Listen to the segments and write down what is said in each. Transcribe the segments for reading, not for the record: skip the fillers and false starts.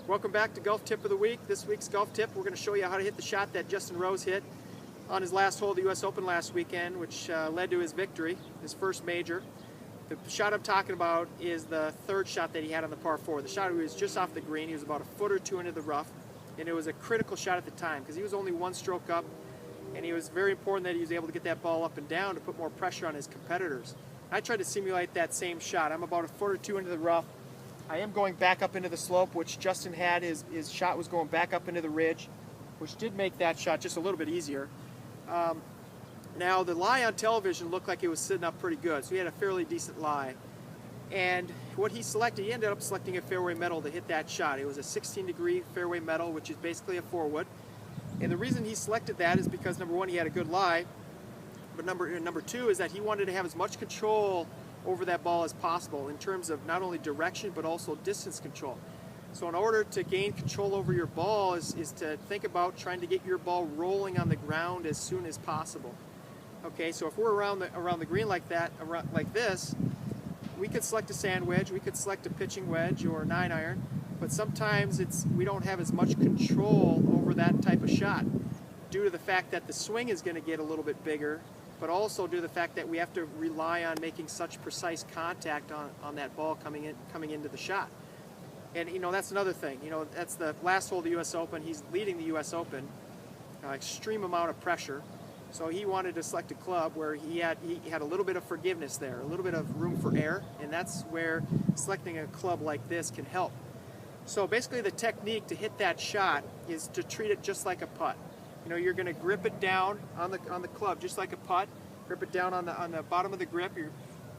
Welcome back to Golf Tip of the Week. This week's Golf Tip, we're going to show you how to hit the shot that Justin Rose hit on his last hole of the U.S. Open last weekend, which led to his victory, his first major. The shot I'm talking about is the third shot that he had on the par 4. The shot was just off the green. He was about a foot or two into the rough, and it was a critical shot at the time because he was only one stroke up, and it was very important that he was able to get that ball up and down to put more pressure on his competitors. I tried to simulate that same shot. I'm about a foot or two into the rough. I am going back up into the slope, which Justin had. His shot was going back up into the ridge, which did make that shot just a little bit easier. Now, the lie on television looked like it was sitting up pretty good, so he had a fairly decent lie. And what he selected, he ended up selecting a fairway metal to hit that shot. It was a 16-degree fairway metal, which is basically a 4-wood. And the reason he selected that is because, number one, he had a good lie, but number two is that he wanted to have as much control over that ball as possible in terms of not only direction but also distance control. So in order to gain control over your ball is to think about trying to get your ball rolling on the ground as soon as possible. Okay, so if we're around the green like that, like this, we could select a sand wedge, we could select a pitching wedge or a 9-iron, but sometimes we don't have as much control over that type of shot due to the fact that the swing is going to get a little bit bigger, but also due to the fact that we have to rely on making such precise contact on that ball coming into the shot. And that's another thing. That's the last hole of the U.S. Open. He's leading the U.S. Open, extreme amount of pressure. So he wanted to select a club where he had a little bit of forgiveness there, a little bit of room for error, and that's where selecting a club like this can help. So basically the technique to hit that shot is to treat it just like a putt. You're going to grip it down on the club just like a putt. Grip it down on the bottom of the grip. You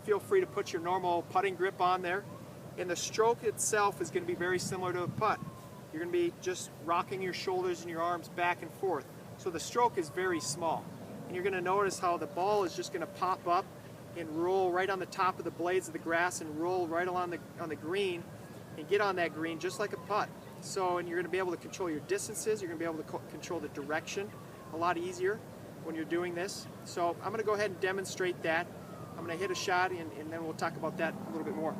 feel free to put your normal putting grip on there. And the stroke itself is going to be very similar to a putt. You're going to be just rocking your shoulders and your arms back and forth. So the stroke is very small. And you're going to notice how the ball is just going to pop up and roll right on the top of the blades of the grass and roll right along on the green and get on that green just like a putt. And you're going to be able to control your distances. You're going to be able to control the direction a lot easier when you're doing this. So I'm going to go ahead and demonstrate that. I'm going to hit a shot and then we'll talk about that a little bit more.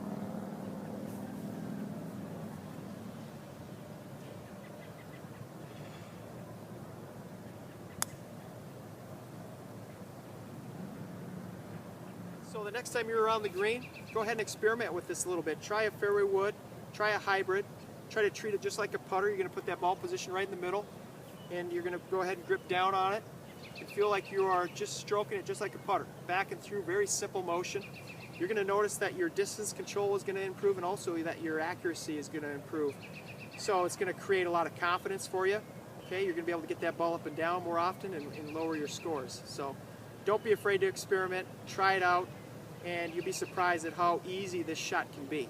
So the next time you're around the green, go ahead and experiment with this a little bit. Try a fairway wood, try a hybrid, try to treat it just like a putter. You're going to put that ball position right in the middle, and you're going to go ahead and grip down on it and feel like you are just stroking it just like a putter. Back and through, very simple motion. You're going to notice that your distance control is going to improve and also that your accuracy is going to improve. So it's going to create a lot of confidence for you. Okay, you're going to be able to get that ball up and down more often and lower your scores. So don't be afraid to experiment, try it out, and you'll be surprised at how easy this shot can be.